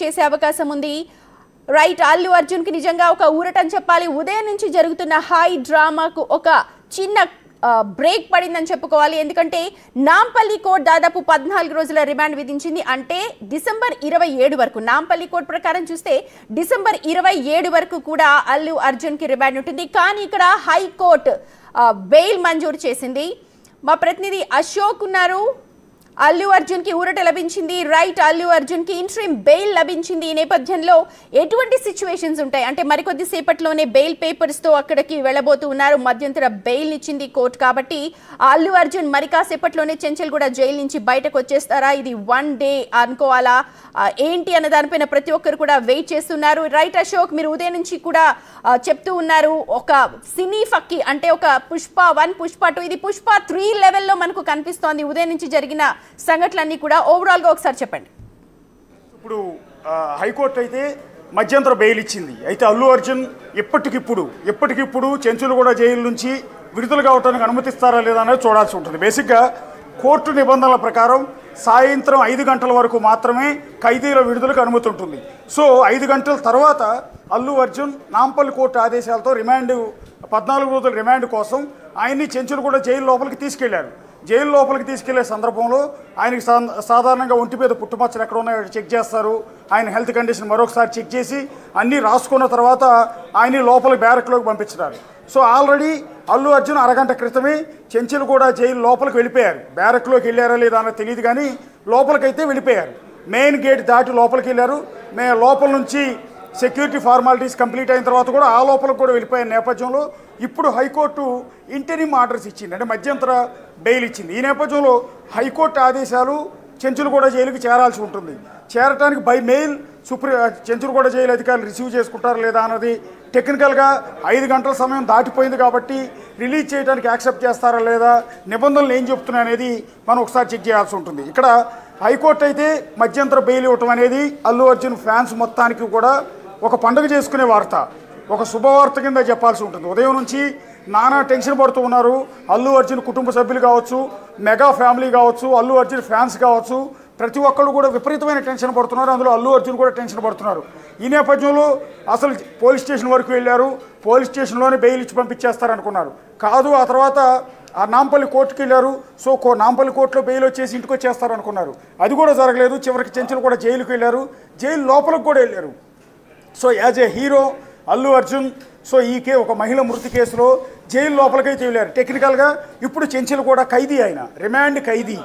చేసే అవకాశం ఉంది. రైట్, అల్లు అర్జున్ కి నిజంగా ఒక ఊరటం చెప్పాలి. ఉదయం నుంచి జరుగుతున్న హై డ్రామాకు ఒక చిన్న బ్రేక్ పడిందని చెప్పుకోవాలి. ఎందుకంటే నాంపల్లి కోర్టు దాదాపు 14 రోజుల రిమాండ్ విధించింది. అంటే డిసెంబర్ 27 వరకు, నాంపల్లి కోర్టు ప్రకారం చూస్తే డిసెంబర్ 27 వరకు కూడా అల్లు అర్జున్ కి రిమాండ్ ఉంటుంది. కానీ ఇక్కడ హైకోర్టు బెయిల్ మంజూరు చేసింది. మా ప్రతినిధి అశోక్ ఉన్నారు. అల్లు అర్జున్ కి ఊరట లభించింది. రైట్, అల్లు అర్జున్ కి ఇంట్రీమ్ బెయిల్ లభించింది. ఈ నేపథ్యంలో ఎటువంటి సిచ్యువేషన్స్ ఉంటాయి అంటే మరికొద్ది సేపట్లోనే బెయిల్ పేపర్స్ తో అక్కడికి వెళ్ళబోతూ ఉన్నారు. మధ్యంతర బెయిల్ ఇచ్చింది కోర్టు కాబట్టి అల్లు అర్జున్ మరి కాసేపట్లోనే చెంచల్గూడ జైలు నుంచి బయటకు వచ్చేస్తారా, ఇది 1 డే అనుకోవాలా, ఏంటి అన్న దానిపైన ప్రతి ఒక్కరు కూడా వెయిట్ చేస్తున్నారు. రైట్ అశోక్, మీరు ఉదయం నుంచి కూడా చెప్తూ ఉన్నారు ఒక సినీ ఫక్కి అంటే ఒక పుష్ప 1 పుష్ప 2 ఇది పుష్ప 3 లెవెల్లో మనకు కనిపిస్తోంది. ఉదయం నుంచి జరిగిన సంఘటనలన్నీ కూడా ఓవరాల్ గా ఒకసారి చెప్పండి. ఇప్పుడు హైకోర్టు అయితే మధ్యంతర బెయిల్ ఇచ్చింది. అయితే అల్లు అర్జున్ ఎప్పటికిప్పుడు చెంచులగూడ జైలు నుంచి విడుదల కావడానికి అనుమతిస్తారా లేదా అనేది చూడాల్సి ఉంటుంది. బేసిక్గా కోర్టు నిబంధనల ప్రకారం సాయంత్రం 5 గంటల వరకు మాత్రమే ఖైదీల విడుదలకు అనుమతి ఉంటుంది. సో 5 గంటల తర్వాత అల్లు అర్జున్ నాంపల్లి కోర్టు ఆదేశాలతో 14 రోజుల రిమాండ్ కోసం ఆయన్ని చెంచులగూడ జైలు లోపలికి తీసుకెళ్లారు. జైలు లోపలికి తీసుకెళ్లే సందర్భంలో ఆయనకి సాధారణంగా ఒంటి మీద పుట్టుమచ్చలు ఎక్కడ ఉన్నాయో చెక్ చేస్తారు. ఆయన హెల్త్ కండిషన్ మరొకసారి చెక్ చేసి అన్నీ రాసుకున్న తర్వాత ఆయన లోపల బ్యారక్లోకి పంపించారు. సో ఆల్రెడీ అల్లు అర్జున్ అరగంట క్రితమే చెంచులగూడ జైలు లోపలికి వెళ్ళిపోయారు. బ్యారక్లోకి వెళ్ళారా లేదా అన్నది తెలియదు కానీ లోపలికైతే వెళ్ళిపోయారు. మెయిన్ గేట్ దాటి లోపలికి వెళ్ళారు. లోపల నుంచి సెక్యూరిటీ ఫార్మాలిటీస్ కంప్లీట్ అయిన తర్వాత కూడా ఆ లోపలికి కూడా వెళ్ళిపోయిన నేపథ్యంలో ఇప్పుడు హైకోర్టు ఇంటరిమ్ ఆర్డర్స్ ఇచ్చింది, అంటే మధ్యంతర బెయిల్ ఇచ్చింది. ఈ నేపథ్యంలో హైకోర్టు ఆదేశాలు చెంచులగూడ జైలుకి చేరాల్సి ఉంటుంది. చేరటానికి బై మెయిల్ చెంచులగూడ జైలు అధికారులు రిసీవ్ చేసుకుంటారా లేదా అన్నది టెక్నికల్గా 5 గంటల సమయం దాటిపోయింది కాబట్టి రిలీజ్ చేయడానికి యాక్సెప్ట్ చేస్తారా లేదా, నిబంధనలు ఏం చెప్తున్నాయి అనేది మనం ఒకసారి చెక్ చేయాల్సి ఉంటుంది. ఇక్కడ హైకోర్టు అయితే మధ్యంతర బెయిల్ ఇవ్వటం అనేది అల్లు అర్జున్ ఫ్యాన్స్ మొత్తానికి కూడా ఒక పండుగ చేసుకునే వార్త, ఒక శుభవార్త కింద చెప్పాల్సి ఉంటుంది. ఉదయం నుంచి నానా టెన్షన్ పడుతూ ఉన్నారు. అల్లు అర్జున్ కుటుంబ సభ్యులు కావచ్చు, మెగా ఫ్యామిలీ కావచ్చు, అల్లు అర్జున్ ఫ్యాన్స్ కావచ్చు, ప్రతి ఒక్కళ్ళు కూడా విపరీతమైన టెన్షన్ పడుతున్నారు. అందులో అల్లు అర్జున్ కూడా టెన్షన్ పడుతున్నారు. ఈ నేపథ్యంలో అసలు పోలీస్ స్టేషన్ వరకు వెళ్ళారు. పోలీస్ స్టేషన్లోనే బెయిల్ ఇచ్చి పంపించేస్తారనుకున్నారు. కాదు, ఆ తర్వాత ఆ నాంపల్లి కోర్టుకి వెళ్ళారు. సో నాంపల్లి కోర్టులో బెయిల్ వచ్చేసి ఇంటికి వచ్చేస్తారనుకున్నారు. అది కూడా జరగలేదు. చివరికి చెంచులగూడ జైలుకి వెళ్ళారు. జైలు లోపలికి కూడా వెళ్ళారు. So as a hero Allu Arjun so ఒక మహిళ మృతి కేసులో జైలు లోపలికైతే వెళ్ళారు. టెక్నికల్గా ఇప్పుడు చెంచులగూడ ఖైదీ, ఆయన రిమాండ్ ఖైదీ.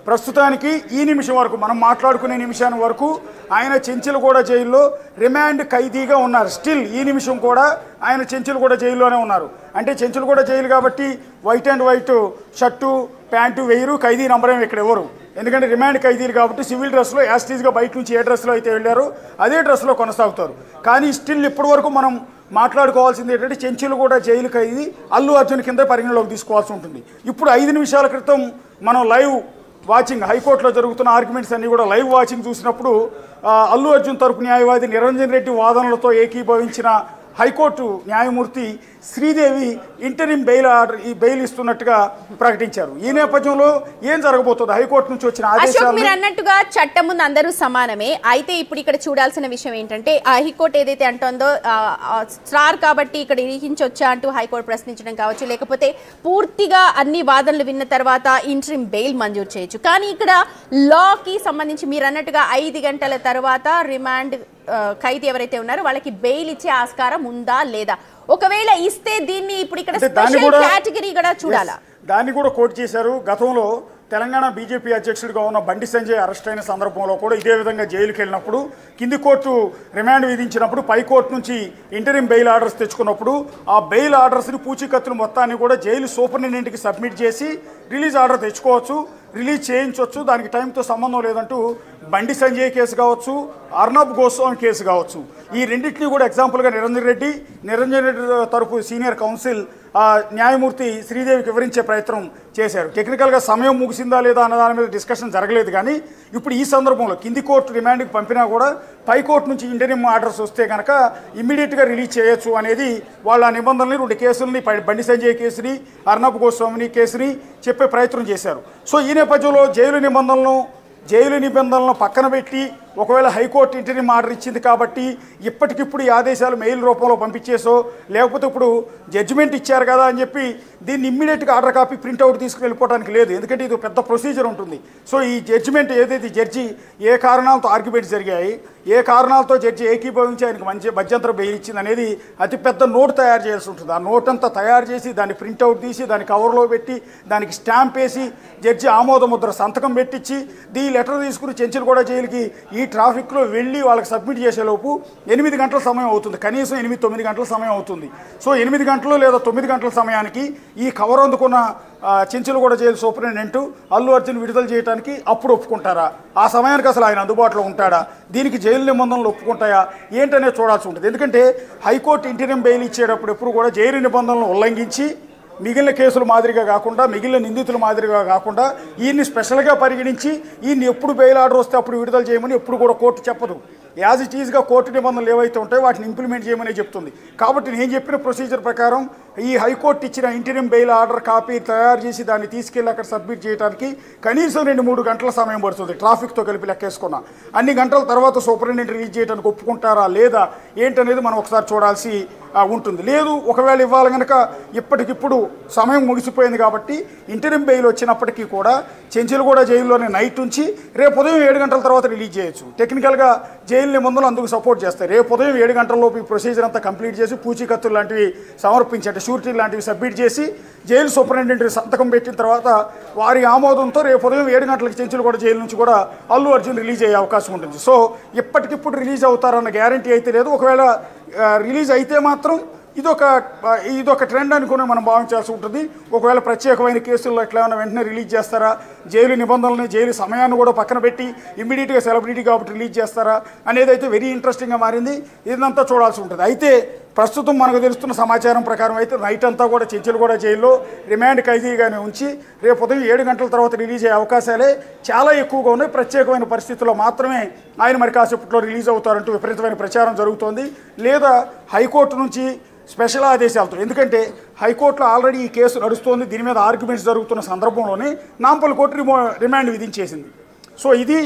ప్రస్తుతానికి ఈ నిమిషం వరకు మనం మాట్లాడుకునే నిమిషాన్ని వరకు ఆయన చెంచులగూడ జైల్లో రిమాండ్ ఖైదీగా ఉన్నారు. స్టిల్ ఈ నిమిషం కూడా ఆయన చెంచులగూడ జైల్లోనే ఉన్నారు. అంటే చెంచులగూడ జైలు కాబట్టి white and white shirt pant వేయరు, ఖైదీ నంబరేం ఇక్కడ ఎవరు, ఎందుకంటే రిమాండ్ ఖైదీలు కాబట్టి సివిల్ డ్రెస్లో యాస్టీజ్గా బయట నుంచి ఏ డ్రెస్లో అయితే వెళ్ళారో అదే డ్రెస్లో కొనసాగుతారు. కానీ స్టిల్ ఇప్పటి వరకు మనం మాట్లాడుకోవాల్సింది ఏంటంటే చెంచులగూడ జైలు ఖైదీ అల్లు అర్జున్ కింద పరిగణలోకి తీసుకోవాల్సి ఉంటుంది. ఇప్పుడు 5 నిమిషాల క్రితం మనం లైవ్ వాచింగ్ హైకోర్టులో జరుగుతున్న ఆర్గ్యుమెంట్స్ అన్నీ కూడా లైవ్ వాచింగ్ చూసినప్పుడు అల్లు అర్జున్ తరపు న్యాయవాది నిరంజన్ రెడ్డి వాదనలతో ఏకీభవించిన హైకోర్టు న్యాయమూర్తి శ్రీదేవి ఇంటరిమ్ బెయిల్ ఇస్తున్నట్టుగా ప్రకటించారు. ఈ నేపథ్యంలో ఏం జరగబోతుంది? హైకోర్టు నుంచి వచ్చిన ఆదేశాలు మీరు అన్నట్టుగా చట్టం ముందు అందరూ సమానమే. అయితే ఇప్పుడు ఇక్కడ చూడాల్సిన విషయం ఏంటంటే హైకోర్టు ఏదైతే అంటుందో స్టార్ కాబట్టి ఇక్కడ ఇరికించొచ్చా అంటూ హైకోర్టు ప్రశ్నించడం కావచ్చు, లేకపోతే పూర్తిగా అన్ని వాదనలు విన్న తర్వాత ఇంటరిమ్ బెయిల్ మంజూరు చేయొచ్చు. కానీ ఇక్కడ లాకి సంబంధించి మీరు అన్నట్టుగా 5 గంటల తర్వాత రిమాండ్ ఖైదీ ఎవరైతే ఉన్నారో వాళ్ళకి బెయిల్ ఇచ్చే ఆస్కారం ఉందా లేదా, ఒకవేళ ఇస్తే దీన్ని ఇప్పుడు ఇక్కడ స్పెషల్ కేటగిరీ కూడా చూడాలా? దాన్ని కూడా కోర్టు చేశారు. గతంలో తెలంగాణ బీజేపీ అధ్యక్షుడిగా ఉన్న బండి సంజయ్ అరెస్ట్ అయిన సందర్భంలో కూడా ఇదే విధంగా జైలుకి వెళ్ళినప్పుడు కింది కోర్టు రిమాండ్ విధించినప్పుడు పై కోర్టు నుంచి ఇంటరిమ్ బెయిల్ ఆర్డర్స్ తెచ్చుకున్నప్పుడు ఆ బెయిల్ ఆర్డర్స్ని పూచీకత్తులు మొత్తాన్ని కూడా జైలు సూపరింటెండెంట్కి సబ్మిట్ చేసి రిలీజ్ ఆర్డర్ తెచ్చుకోవచ్చు, రిలీజ్ చేయించవచ్చు, దానికి టైంతో సంబంధం లేదంటూ బండి సంజయ్ కేసు కావచ్చు, అర్నబ్ గోస్వామి కేసు కావచ్చు, ఈ రెండింటినీ కూడా ఎగ్జాంపుల్గా నిరంజన్ రెడ్డి తరపు సీనియర్ కౌన్సిల్ న్యాయమూర్తి శ్రీదేవికి వివరించే ప్రయత్నం చేశారు. టెక్నికల్గా సమయం ముగిసిందా లేదా అన్న దాని మీద డిస్కషన్ జరగలేదు. కానీ ఇప్పుడు ఈ సందర్భంలో కింది కోర్టు రిమాండ్కి పంపినా కూడా పై కోర్టు నుంచి ఇంటరిమ్ ఆర్డర్స్ వస్తే కనుక ఇమ్మీడియట్గా రిలీజ్ చేయొచ్చు అనేది వాళ్ళ నిబంధనల్ని 2 కేసులని బండి సంజయ్ కేసుని అర్నబ్ గోస్వామిని కేసుని చెప్పే ప్రయత్నం చేశారు. సో ఈ నేపథ్యంలో జైలు నిబంధనలను పక్కన పెట్టి ఒకవేళ హైకోర్టు ఇంటరిమ్ ఆర్డర్ ఇచ్చింది కాబట్టి ఇప్పటికిప్పుడు ఈ ఆదేశాలు మెయిల్ రూపంలో పంపించేసో, లేకపోతే ఇప్పుడు జడ్జిమెంట్ ఇచ్చారు కదా అని చెప్పి దీన్ని ఇమ్మీడియట్గా ఆర్డర్ కాపీ ప్రింట్అవుట్ తీసుకుని వెళ్ళిపోవడానికి లేదు, ఎందుకంటే ఇది పెద్ద ప్రొసీజర్ ఉంటుంది. సో ఈ జడ్జిమెంట్ ఏదైతే జడ్జి ఏ కారణాలతో ఆర్గ్యుమెంట్స్ జరిగాయి, ఏ కారణాలతో జడ్జి ఏకీభవించి ఆయనకు మధ్యంతర బెయిల్ ఇచ్చింది అనేది అతిపెద్ద నోట్ తయారు చేయాల్సి ఉంటుంది. ఆ నోట్ అంతా తయారు చేసి దాన్ని ప్రింట్అవుట్ తీసి దాన్ని కవర్లో పెట్టి దానికి స్టాంప్ వేసి జడ్జి ఆమోద ముద్ర సంతకం పెట్టించి ఈ లెటర్ తీసుకుని చెంచులగూడ జైలుకి ఈ ట్రాఫిక్లో వెళ్ళి వాళ్ళకి సబ్మిట్ చేసేలోపు 8 గంటల సమయం అవుతుంది, కనీసం 8-9 గంటల సమయం అవుతుంది. సో 8 గంటలు లేదా 9 గంటల సమయానికి ఈ కవర్ అందుకున్న చెంచులగూడ జైలు సూపరింటెండెంట్ అల్లు అర్జున్ విడుదల చేయడానికి అప్పుడు ఒప్పుకుంటారా? ఆ సమయానికి అసలు ఆయన అందుబాటులో ఉంటాడా? దీనికి జైలు నిబంధనలు ఒప్పుకుంటాయా ఏంటనేది చూడాల్సి ఉంటుంది. ఎందుకంటే హైకోర్టు ఇంటరిమ్ బెయిల్ ఇచ్చేటప్పుడు ఎప్పుడు కూడా జైలు నిబంధనలను ఉల్లంఘించి మిగిలిన కేసుల మాదిరిగా కాకుండా, మిగిలిన నిందితుల మాదిరిగా కాకుండా ఈయన్ని స్పెషల్గా పరిగణించి ఈయన్ని ఎప్పుడు బెయిల్ ఆర్డర్ వస్తే అప్పుడు విడుదల చేయమని ఎప్పుడు కూడా కోర్టు చెప్పదు. యాజ్ ఇట్ ఈజ్గా కోర్టు నిబంధనలు ఏవైతే ఉంటాయో వాటిని ఇంప్లిమెంట్ చేయమని చెప్తుంది. కాబట్టి నేను చెప్పిన ప్రొసీజర్ ప్రకారం ఈ హైకోర్టు ఇచ్చిన ఇంటరిమ్ బెయిల్ ఆర్డర్ కాపీ తయారు చేసి దాన్ని తీసుకెళ్ళి అక్కడ సబ్మిట్ చేయడానికి కనీసం 2-3 గంటల సమయం పడుతుంది, ట్రాఫిక్తో కలిపి లెక్కేసుకున్నా. అన్ని గంటల తర్వాత సూపరింటెండెంట్ రిలీజ్ చేయడానికి ఒప్పుకుంటారా లేదా ఏంటనేది మనం ఒకసారి చూడాల్సి ఉంటుంది. లేదు ఒకవేళ ఇవ్వాలి కనుక ఇప్పటికిప్పుడు సమయం ముగిసిపోయింది కాబట్టి ఇంటరిమ్ బెయిల్ వచ్చినప్పటికీ కూడా చెంచులగూడ జైల్లోనే నైట్ ఉంచి రేపు ఉదయం 7 గంటల తర్వాత రిలీజ్ చేయొచ్చు. టెక్నికల్గా జైలు నిబంధనలు అందుకు సపోర్ట్ చేస్తాయి. రేపు ఉదయం 7 గంటలలోపు ఈ ప్రొసీజర్ అంతా కంప్లీట్ చేసి పూచీకత్తులు లాంటివి సమర్పించి, అంటే షూరిటీ లాంటివి సబ్మిట్ చేసి జైలు సూపరింటెండెంట్ సంతకం పెట్టిన తర్వాత వారి ఆమోదంతో రేపు ఉదయం 7 గంటలకు చెంచులగూడ జైలు నుంచి కూడా అల్లు అర్జున్ రిలీజ్ అయ్యే అవకాశం ఉంటుంది. సో ఇప్పటికిప్పుడు రిలీజ్ అవుతారన్న గ్యారంటీ అయితే లేదు. ఒకవేళ రిలీజ్ అయితే మాత్రం ఇదొక ట్రెండ్ అనుకుని మనం భావించాల్సి ఉంటుంది. ఒకవేళ ప్రత్యేకమైన కేసుల్లో ఎట్లా ఏమైనా వెంటనే రిలీజ్ చేస్తారా, జైలు నిబంధనలని జైలు సమయాన్ని కూడా పక్కన పెట్టి ఇమ్మీడియట్గా సెలబ్రిటీ కాబట్టి రిలీజ్ చేస్తారా అనేది అయితే వెరీ ఇంట్రెస్టింగ్గా మారింది. ఇదంతా చూడాల్సి ఉంటుంది. అయితే ప్రస్తుతం మనకు తెలుస్తున్న సమాచారం ప్రకారం అయితే నైట్ అంతా కూడా చెంచులగూడ జైల్లో రిమాండ్ ఖైదీగానే ఉంచి రేపు ఉదయం 7 గంటల తర్వాత రిలీజ్ అయ్యే అవకాశాలే చాలా ఎక్కువగా ఉన్నాయి. ప్రత్యేకమైన పరిస్థితుల్లో మాత్రమే ఆయన మరి కాసేపట్లో రిలీజ్ అవుతారంటూ విపరీతమైన ప్రచారం జరుగుతోంది. లేదా హైకోర్టు నుంచి స్పెషల్ ఆదేశాలతో, ఎందుకంటే హైకోర్టులో ఆల్రెడీ ఈ కేసు నడుస్తోంది, దీని మీద ఆర్గ్యుమెంట్స్ జరుగుతున్న సందర్భంలోనే నాంపల్లి కోర్టు రిమాండ్ విధించేసింది. సో ఇది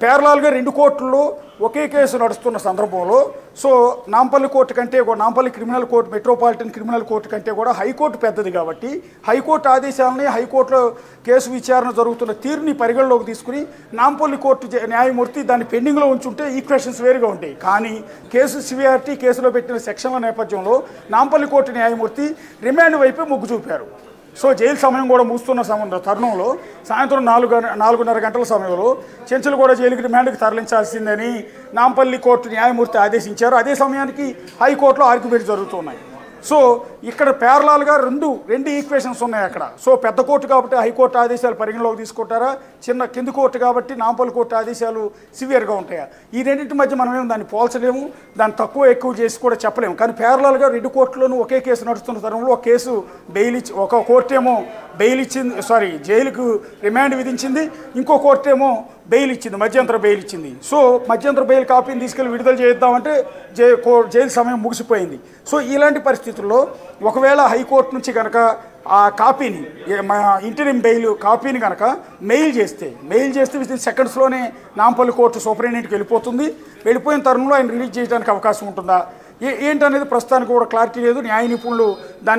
పేర్లాల్గా 2 కోర్టుల్లో ఒకే కేసు నడుస్తున్న సందర్భంలో సో నాంపల్లి కోర్టు కంటే Nampally criminal court, metropolitan criminal court కంటే కూడా హైకోర్టు పెద్దది కాబట్టి హైకోర్టు ఆదేశాలని, హైకోర్టులో కేసు విచారణ జరుగుతున్న తీరుని పరిగణలోకి తీసుకుని నాంపల్లి కోర్టు న్యాయమూర్తి దాన్ని పెండింగ్లో ఉంచుంటే ఈక్వెషన్స్ వేరుగా ఉంటాయి. కానీ కేసు సివియారిటీ, కేసులో పెట్టిన సెక్షన్ల నేపథ్యంలో నాంపల్లి కోర్టు న్యాయమూర్తి రిమాండ్ వైపే మొగ్గు చూపారు. సో జైలు సమయం కూడా ముగుస్తున్న తరుణంలో సాయంత్రం 4:30 గంటల సమయంలో చెంచులగూడ జైలుకి రిమాండ్కి తరలించాల్సిందని నాంపల్లి కోర్టు న్యాయమూర్తి ఆదేశించారు. అదే సమయానికి హైకోర్టులో ఆర్గ్యుమెంట్స్ జరుగుతున్నాయి. సో ఇక్కడ ప్యారలాల్గా రెండు ఈక్వేషన్స్ ఉన్నాయి అక్కడ. సో పెద్ద కోర్టు కాబట్టి హైకోర్టు ఆదేశాలు పరిగణలోకి తీసుకుంటారా, కింది కోర్టు కాబట్టి నాంపల్లి కోర్టు ఆదేశాలు సివియర్గా ఉంటాయా? ఈ రెండింటి మధ్య మనమేం దాన్ని పోల్చలేము, దాన్ని తక్కువ ఎక్కువ చేసి కూడా చెప్పలేము. కానీ ప్యారలాల్గా 2 కోర్టులోనూ ఒకే కేసు నడుస్తున్న తరుణంలో ఒక కేసు ఒక కోర్టు ఏమో జైలుకు రిమాండ్ విధించింది, ఇంకో కోర్టు ఏమో బెయిల్ ఇచ్చింది, మధ్యంతర బెయిల్ ఇచ్చింది. సో మధ్యంతర బెయిల్ కాపీని తీసుకెళ్ళి విడుదల చేద్దామంటే జైలు సమయం ముగిసిపోయింది. సో ఇలాంటి పరిస్థితుల్లో ఒకవేళ హైకోర్టు నుంచి కనుక ఆ కాపీని, ఇంటరిమ్ బెయిల్ కాపీని కనుక మెయిల్ చేస్తే వితిన్ సెకండ్స్లోనే నాంపల్లి కోర్టు సూపరింటెండెంట్కి వెళ్ళిపోయిన తరుణంలో ఆయన రిలీజ్ చేయడానికి అవకాశం ఉంటుందా ఏంటనేది ప్రస్తుతానికి కూడా క్లారిటీ లేదు. న్యాయ నిపుణులు దాన్ని